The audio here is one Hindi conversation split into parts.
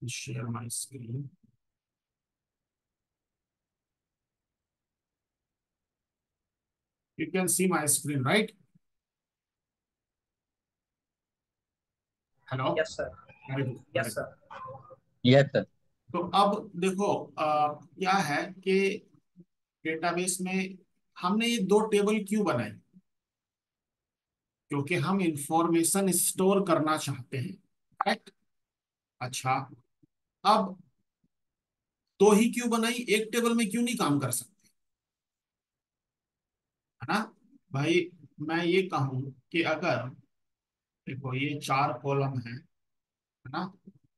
share my screen. You can see my screen, right? Hello. Yes sir. Very good, very yes good. Sir. Yes sir. तो अब देखो, क्या है कि डेटाबेस में हमने ये दो टेबल क्यों बनाई? क्योंकि हम इंफॉर्मेशन स्टोर करना चाहते हैं, करेक्ट? अच्छा, अब दो ही क्यों बनाई? एक टेबल में क्यों नहीं काम कर सकते? है ना भाई? मैं ये कहूं कि अगर देखो ये चार कॉलम है ना,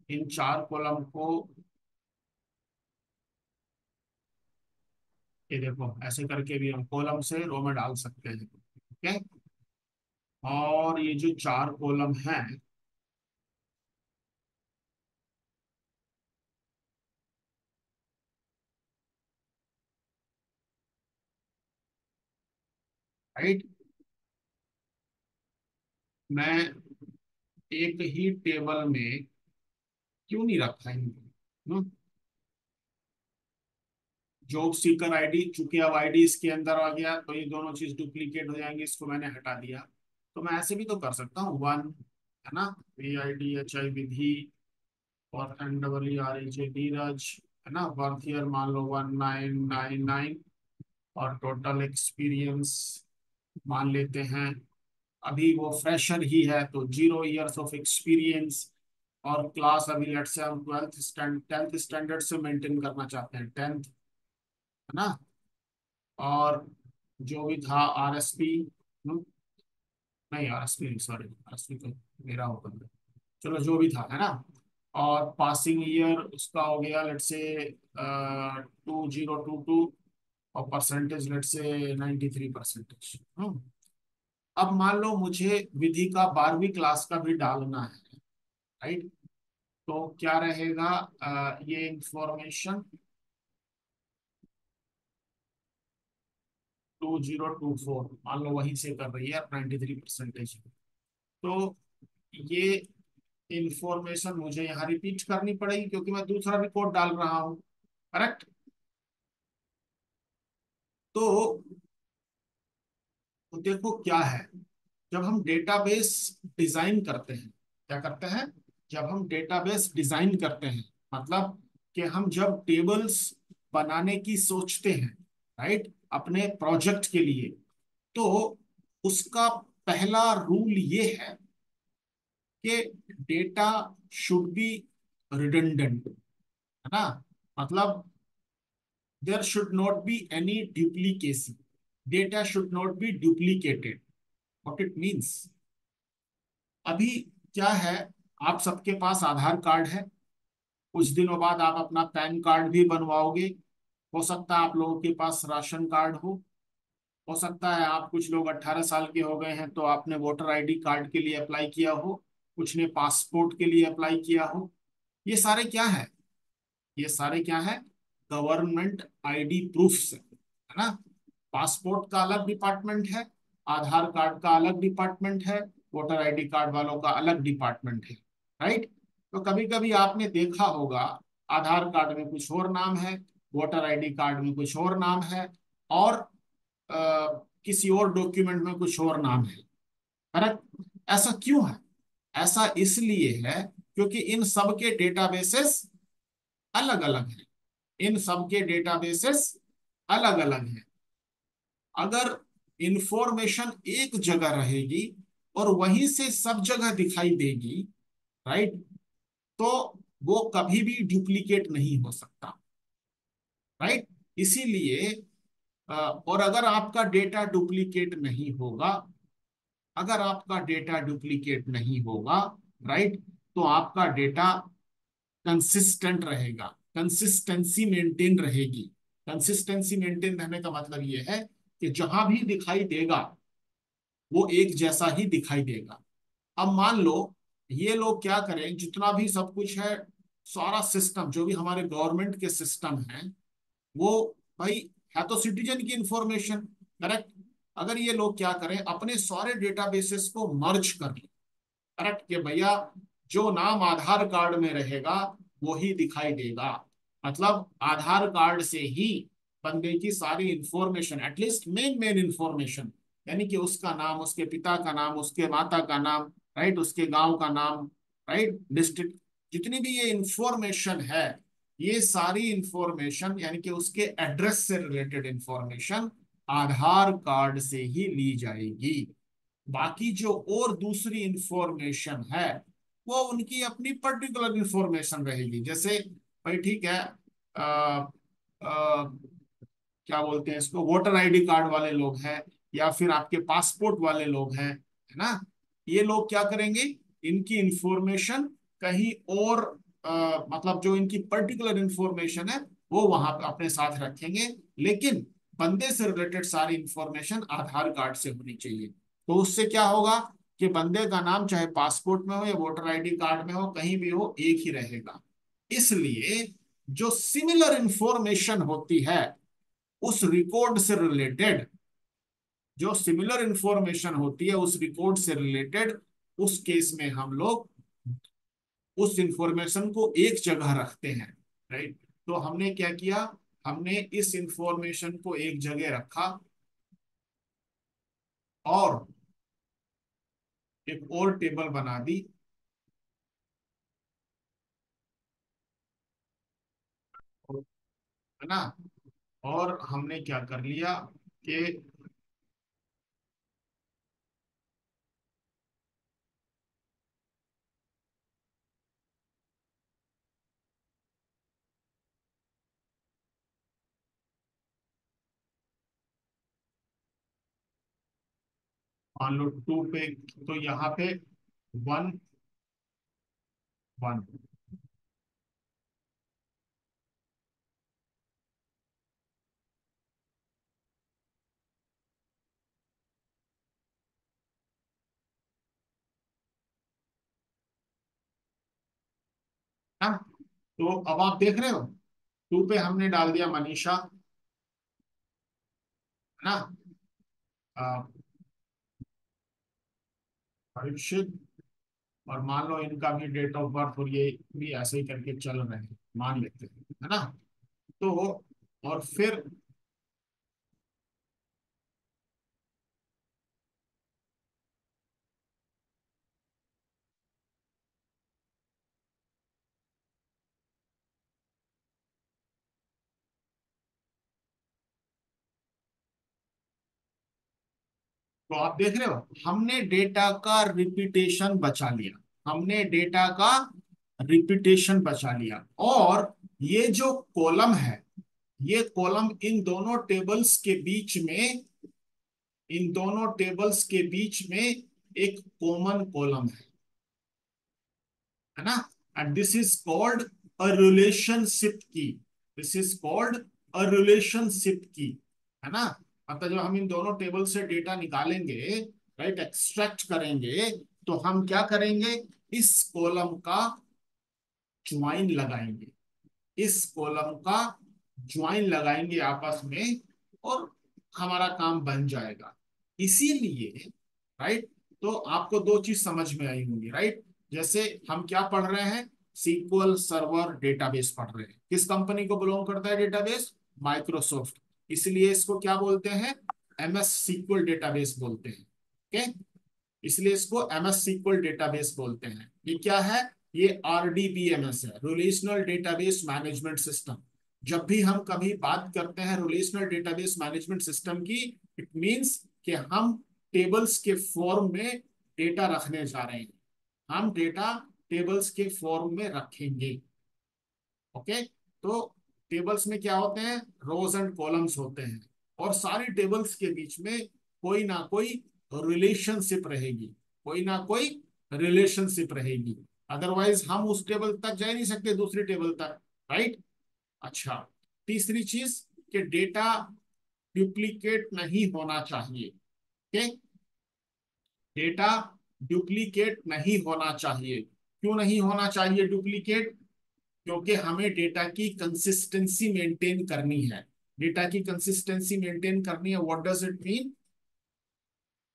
इन चार कॉलम को ये देखो ऐसे करके भी हम कॉलम से रो में डाल सकते हैं, ठीक है? और ये जो चार कॉलम हैं, राइट, मैं एक ही टेबल में क्यों नहीं रखा इनको? जॉब सीकर आईडी, चूंकि अब आईडी इसके अंदर आ गया तो ये दोनों चीज डुप्लीकेट हो जाएंगे, इसको मैंने हटा दिया। तो मैं ऐसे भी तो कर सकता हूँ, वन, है ना, VIDHI विधि, और NEERHA नीरज, है ना, बर्थ ईयर मान लो 1999, और टोटल एक्सपीरियंस मान लेते हैं, अभी वो फ्रेशर ही है तो 0 years ऑफ एक्सपीरियंस। और क्लास अभी लेट से हम 10th स्टैंडर्ड से मेंटेन करना चाहते हैं, 10th, है ना। और जो भी था RSP, नहीं RSP सॉरी, RSP तो मेरा होगा, चलो जो भी था, है ना। और पासिंग ईयर उसका हो गया लेट से 2022, और परसेंटेज लेट से 93%। अब मान लो मुझे विधि का 12वीं क्लास का भी डालना है, राइट? तो क्या रहेगा? ये इंफॉर्मेशन 2024 मान लो वहीं से कर रही है, 93%। तो ये इंफॉर्मेशन मुझे यहाँ रिपीट करनी पड़ेगी क्योंकि मैं दूसरा रिकॉर्ड डाल रहा हूँ, करेक्ट? तो देखो क्या है, जब हम डेटाबेस डिजाइन करते हैं, क्या करते हैं? जब हम डेटाबेस डिजाइन करते हैं, मतलब कि हम जब टेबल्स बनाने की सोचते हैं, राइट, अपने प्रोजेक्ट के लिए, तो उसका पहला रूल ये है कि डेटा शुड बी रिडंडेंट, है ना। मतलब there should not be any duplicacy, data should not be duplicated. What it means, अभी क्या है, आप सबके पास आधार कार्ड है, कुछ दिनों बाद आप अपना पैन कार्ड भी बनवाओगे, हो सकता है आप लोगों के पास राशन कार्ड हो सकता है आप कुछ लोग 18 साल के हो गए हैं तो आपने वोटर आईडी कार्ड के लिए अप्लाई किया हो, कुछ ने पासपोर्ट के लिए अप्लाई किया हो। ये सारे क्या है? ये सारे क्या है? गवर्नमेंट आईडी प्रूफ्स है ना। पासपोर्ट का अलग डिपार्टमेंट है, आधार कार्ड का अलग डिपार्टमेंट है, वोटर आईडी कार्ड वालों का अलग डिपार्टमेंट है, राइट? तो कभी कभी आपने देखा होगा, आधार कार्ड में कुछ और नाम है, वोटर आईडी कार्ड में कुछ और नाम है, और किसी और डॉक्यूमेंट में कुछ और नाम है, करेक्ट? ऐसा क्यों है? ऐसा इसलिए है क्योंकि इन सब के डेटाबेसेस अलग अलग हैं। इन सब के डेटाबेसेस अलग अलग हैं। अगर इंफॉर्मेशन एक जगह रहेगी और वहीं से सब जगह दिखाई देगी, राइट, तो वो कभी भी डुप्लीकेट नहीं हो सकता, राइट? इसीलिए और अगर आपका डेटा डुप्लीकेट नहीं होगा, अगर आपका डेटा डुप्लीकेट नहीं होगा, राइट, तो आपका डेटा कंसिस्टेंट रहेगा, कंसिस्टेंसी मेंटेन रहेगी। कंसिस्टेंसी मेंटेन रहने का मतलब ये है कि जहां भी दिखाई देगा वो एक जैसा ही दिखाई देगा। अब मान लो ये लोग क्या करें, जितना भी सब कुछ है, सारा सिस्टम जो भी हमारे गवर्नमेंट के सिस्टम है, वो भाई है तो सिटीजन की इंफॉर्मेशन, करेक्ट? अगर ये लोग क्या करें, अपने सारे डेटाबेसेस को मर्ज कर लें, करेक्ट, कि भैया जो नाम आधार कार्ड में रहेगा वो ही दिखाई देगा। मतलब आधार कार्ड से ही बंदे की सारी information, at least main main information, यानी कि उसका नाम, उसके पिता का नाम, उसके माता का नाम, राइट, उसके गांव का नाम, राइट, डिस्ट्रिक्ट, जितनी भी ये इंफॉर्मेशन है, ये सारी इंफॉर्मेशन यानी कि उसके एड्रेस से रिलेटेड इंफॉर्मेशन आधार कार्ड से ही ली जाएगी। बाकी जो और दूसरी इंफॉर्मेशन है वो उनकी अपनी पर्टिकुलर इंफॉर्मेशन रहेगी। जैसे भाई ठीक है, आ, आ, क्या बोलते हैं इसको, वोटर आईडी कार्ड वाले लोग हैं, या फिर आपके पासपोर्ट वाले लोग हैं, है ना, ये लोग क्या करेंगे, इनकी इंफॉर्मेशन कहीं और, मतलब जो इनकी पर्टिकुलर इंफॉर्मेशन है वो वहां पे अपने साथ रखेंगे, लेकिन बंदे से रिलेटेड सारी इंफॉर्मेशन आधार कार्ड से होनी चाहिए। तो उससे क्या होगा कि बंदे का नाम चाहे पासपोर्ट में हो या वोटर आईडी कार्ड में हो, कहीं भी हो, एक ही रहेगा। इसलिए जो सिमिलर इंफॉर्मेशन होती है उस रिकॉर्ड से रिलेटेड, जो सिमिलर इंफॉर्मेशन होती है उस रिकॉर्ड से रिलेटेड, उस केस में हम लोग उस इंफॉर्मेशन को एक जगह रखते हैं, राइट। तो हमने क्या किया, हमने इस इंफॉर्मेशन को एक जगह रखा और एक और टेबल बना दी, है ना। और हमने क्या कर लिया कि मान लो टू पे, तो यहाँ पे वन वन, है। तो अब आप देख रहे हो, टू पे हमने डाल दिया मनीषा, है ना, अ, परीक्षित, और मान लो इनका भी डेट ऑफ बर्थ और ये भी ऐसे ही करके चल रहे हैं, मान लेते हैं, है ना। तो और फिर तो आप देख रहे हो, हमने डेटा का रिपीटेशन बचा लिया, हमने डेटा का रिपीटेशन बचा लिया। और ये जो कॉलम है, ये कॉलम इन दोनों टेबल्स के बीच में, इन दोनों टेबल्स के बीच में एक कॉमन कॉलम है ना। And this is called a relationship की, this is called a relationship की, है ना। मतलब जब हम इन दोनों टेबल से डेटा निकालेंगे, राइट, एक्सट्रैक्ट करेंगे, तो हम क्या करेंगे, इस कॉलम का ज्वाइन लगाएंगे, इस कॉलम का ज्वाइन लगाएंगे आपस में, और हमारा काम बन जाएगा। इसीलिए, राइट, तो आपको दो चीज समझ में आई होंगी, राइट। जैसे हम क्या पढ़ रहे हैं, सीक्वल सर्वर डेटाबेस पढ़ रहे हैं, किस कंपनी को बिलोंग करता है डेटाबेस, माइक्रोसॉफ्ट। इसलिए इसको क्या बोलते हैं, एमएस सीक्वल डेटाबेस बोलते हैं, ओके। इसलिए इसको एमएस सीक्वल डेटाबेस बोलते हैं। ये क्या है, ये आरडीबीएमएस है, रिलेशनल डेटाबेस मैनेजमेंट सिस्टम। जब भी हम कभी बात करते हैं रिलेशनल डेटाबेस मैनेजमेंट सिस्टम की, इट मींस कि हम टेबल्स के फॉर्म में डेटा रखने जा रहे हैं, हम डेटा टेबल्स के फॉर्म में रखेंगे, ओके। तो टेबल्स में क्या होते हैं, रोज एंड कॉलम्स होते हैं, और सारी टेबल्स के बीच में कोई ना कोई रिलेशनशिप रहेगी, कोई ना कोई रिलेशनशिप रहेगी। अदरवाइज हम उस टेबल तक जा ही नहीं सकते, दूसरी टेबल तक, राइट। अच्छा, तीसरी चीज कि डेटा डुप्लीकेट नहीं होना चाहिए, ओके। डेटा डुप्लीकेट नहीं होना चाहिए। क्यों नहीं होना चाहिए डुप्लीकेट, क्योंकि हमें डेटा की कंसिस्टेंसी मेंटेन करनी है। डेटा की कंसिस्टेंसी मेंटेन करनी है, what does it mean,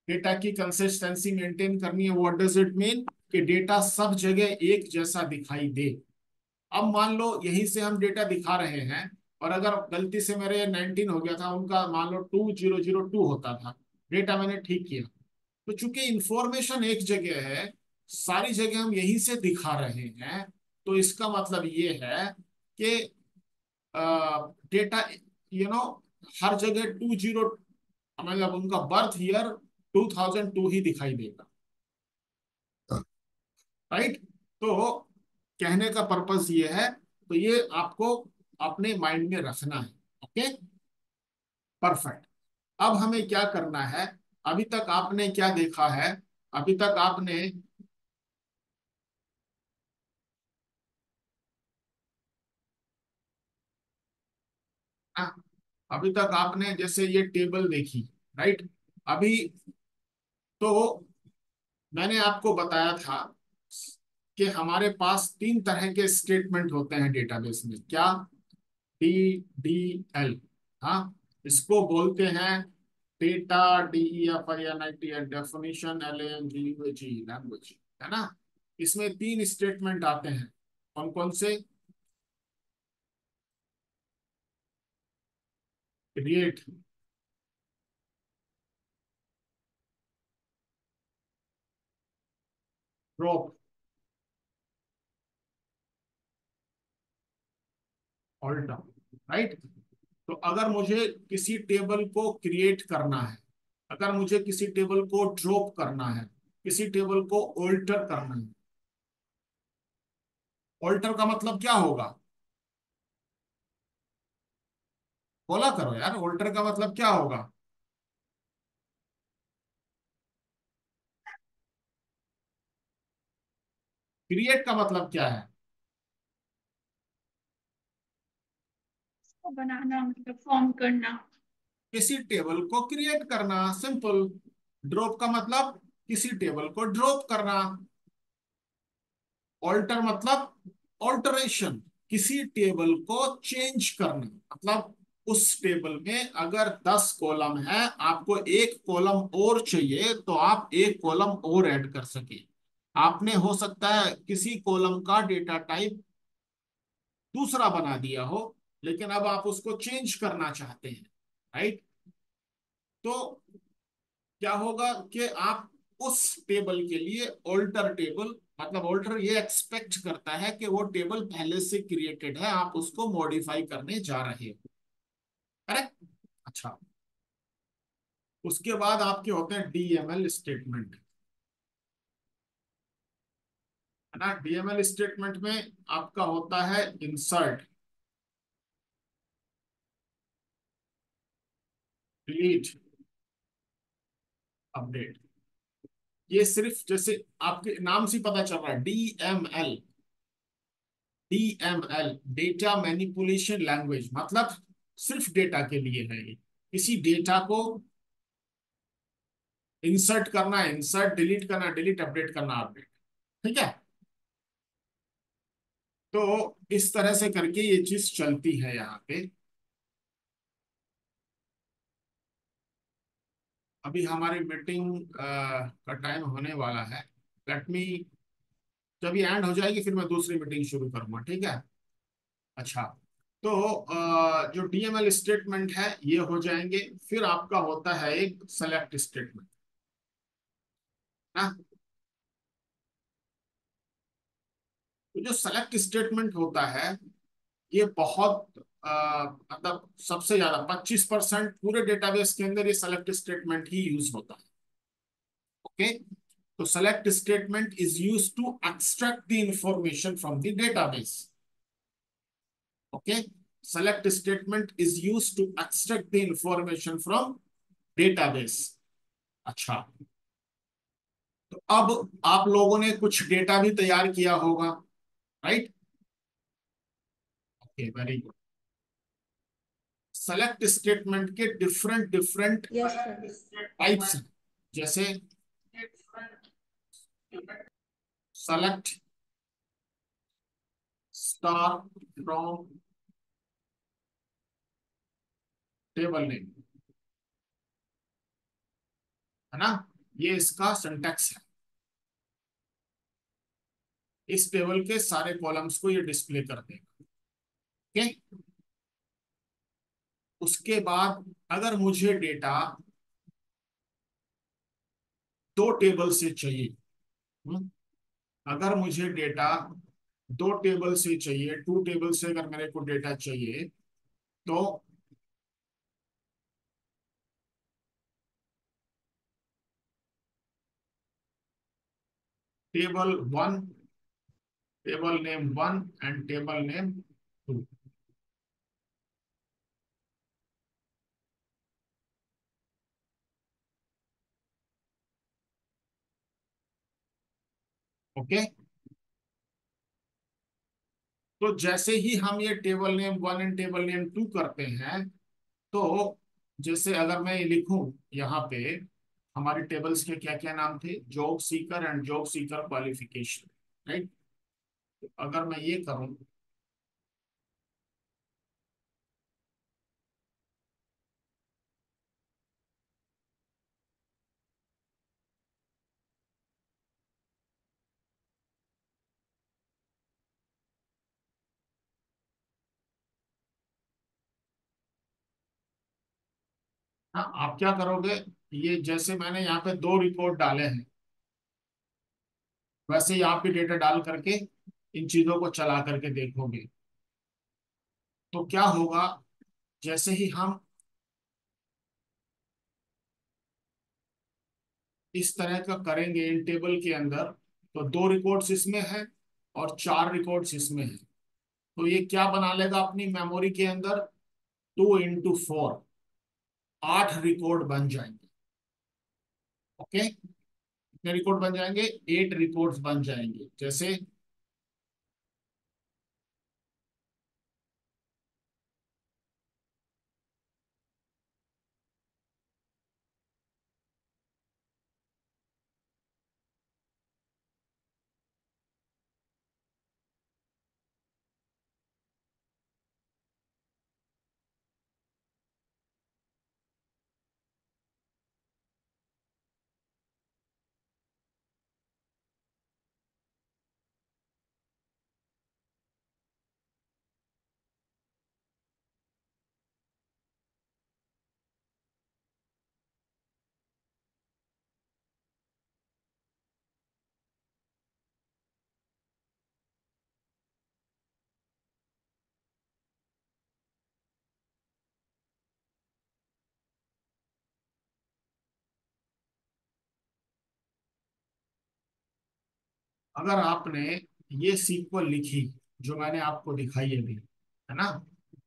data की कंसिस्टेंसी मेंटेन करनी है, व्हाट डज इट मीन, कि डेटा सब जगह एक जैसा दिखाई दे, अब मान लो यहीं से हम डेटा दिखा रहे हैं, और अगर गलती से मेरे 19 हो गया था, उनका मान लो 2002 होता था, डेटा मैंने ठीक किया। तो चूंकि इंफॉर्मेशन एक जगह है, सारी जगह हम यहीं से दिखा रहे हैं, तो इसका मतलब ये है कि डेटा, हर जगह 20, मतलब उनका बर्थ ईयर 2002 ही दिखाई देगा। राइट। तो कहने का पर्पस ये है, तो ये आपको अपने माइंड में रखना है। Okay, perfect. अब हमें क्या करना है? अभी तक आपने क्या देखा है? अभी तक आपने, हाँ, अभी तक आपने जैसे ये टेबल देखी, राइट। अभी तो मैंने आपको बताया था कि हमारे पास तीन तरह के स्टेटमेंट होते हैं डेटाबेस में। क्या? D D L. हाँ, इसको बोलते हैं data, DEFINIT, definition, LANGUAGE, language, है ना। इसमें तीन स्टेटमेंट आते हैं। कौन कौन से? Create, drop, alter. राइट। तो अगर मुझे किसी टेबल को क्रिएट करना है, अगर मुझे किसी टेबल को ड्रॉप करना है, किसी टेबल को ऑल्टर करना है, ऑल्टर का मतलब क्या होगा? बोला करो यार, ऑल्टर का मतलब क्या होगा? क्रिएट का मतलब क्या है? को बनाना मतलब फॉर्म करना। किसी टेबल को क्रिएट करना, सिंपल। ड्रॉप का मतलब किसी टेबल को ड्रॉप करना। ऑल्टर मतलब ऑल्टरेशन, किसी टेबल को चेंज करना। मतलब उस टेबल में अगर 10 कॉलम है, आपको एक कॉलम और चाहिए, तो आप एक कॉलम और ऐड कर सके। आपने हो सकता है किसी कॉलम का डेटा टाइप दूसरा बना दिया हो, लेकिन अब आप उसको चेंज करना चाहते हैं। राइट। तो क्या होगा कि आप उस टेबल के लिए ऑल्टर टेबल, मतलब ऑल्टर ये एक्सपेक्ट करता है कि वो टेबल पहले से क्रिएटेड है, आप उसको मॉडिफाई करने जा रहे हो। करेक्ट। अच्छा, उसके बाद आपके होते हैं DML स्टेटमेंट, है ना। DML स्टेटमेंट में आपका होता है इंसर्ट, डिलीट, अपडेट। ये सिर्फ जैसे आपके नाम से पता चल रहा है, DML, DML data manipulation language, मतलब सिर्फ डेटा के लिए है ये। किसी डेटा को इंसर्ट करना है इंसर्ट, डिलीट करना डिलीट, अपडेट करना अपडेट। ठीक है। तो इस तरह से करके ये चीज चलती है यहाँ पे। अभी हमारी मीटिंग का टाइम होने वाला है। लेट मी, जब ये एंड हो जाएगी फिर मैं दूसरी मीटिंग शुरू करूंगा, ठीक है। अच्छा, तो जो DML स्टेटमेंट है ये हो जाएंगे। फिर आपका होता है एक सेलेक्ट स्टेटमेंट ना। तो जो सेलेक्ट स्टेटमेंट होता है, ये बहुत मतलब सबसे ज्यादा 25% पूरे डेटाबेस के अंदर ये सेलेक्ट स्टेटमेंट ही यूज होता है। ओके। तो select statement is use to extract the information from the database. Okay, select statement is use to extract the information from database. अच्छा, तो अब आप लोगों ने कुछ डेटा भी तैयार किया होगा, right. Okay, very good. Select statement के different different yes sir. Types हैं। जैसे select star from table name, है ना। ये इसका सिंटैक्स है। इस टेबल के सारे कॉलम्स को ये डिस्प्ले कर देगा। ओके। उसके बाद अगर मुझे डेटा दो टेबल से चाहिए, हम्म, अगर मुझे डेटा दो टेबल से चाहिए, टू टेबल से अगर मेरे को डेटा चाहिए, तो table one, table name one and table name two. Okay. तो जैसे ही हम ये table name one and table name two करते हैं, तो जैसे अगर मैं ये लिखूं यहाँ पे, हमारे टेबल्स के क्या क्या नाम थे, job seeker and job seeker qualification, right. अगर मैं ये करूं, हाँ आप क्या करोगे, ये जैसे मैंने यहाँ पे दो रिकॉर्ड डाले हैं, वैसे ही आप भी डेटा डाल करके इन चीजों को चला करके देखोगे, तो क्या होगा, जैसे ही हम इस तरह का करेंगे इन टेबल के अंदर, तो दो रिकॉर्ड्स इसमें है और चार रिकॉर्ड्स इसमें है, तो ये क्या बना लेगा अपनी मेमोरी के अंदर, 2 into 4, 8 रिकॉर्ड बन जाएंगे। ओके। कितने रिकॉर्ड बन जाएंगे, 8 रिकॉर्ड्स बन जाएंगे। जैसे अगर आपने ये सीक्वल लिखी जो मैंने आपको दिखाई अभी, है ना,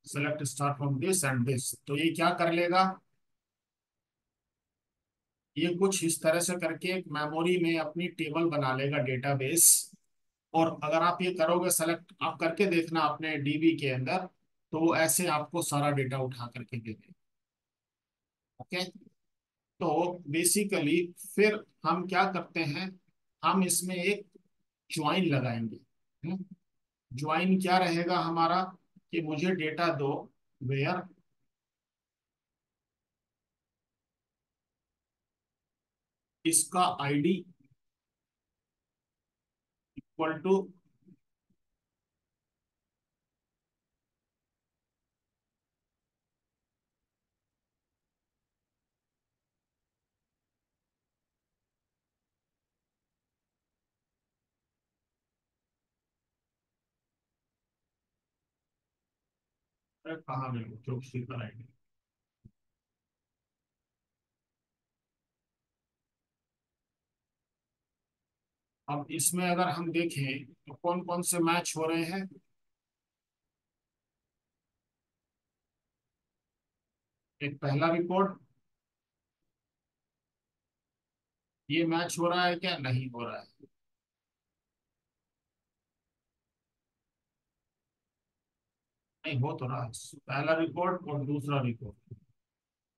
select start from this and this, तो ये क्या कर लेगा, ये कुछ इस तरह से करके एक मेमोरी में अपनी टेबल बना लेगा, डेटाबेस। और अगर आप ये करोगे, सेलेक्ट आप करके देखना अपने डीबी के अंदर, तो वो ऐसे आपको सारा डेटा उठा करके दे देगा। ओके। तो बेसिकली फिर हम क्या करते हैं, हम इसमें एक ज्वाइन लगाएंगे। ज्वाइन क्या रहेगा हमारा, कि मुझे डेटा दो वेयर इसका आईडी इक्वल टू, कहाँ मिले जो सीकर आईडी। अब इसमें अगर हम देखें तो कौन कौन से मैच हो रहे हैं, एक पहला रिकॉर्ड, ये मैच हो रहा है क्या, नहीं हो रहा है। नहीं हो तो रहा है, पहला रिकॉर्ड और दूसरा रिकॉर्ड,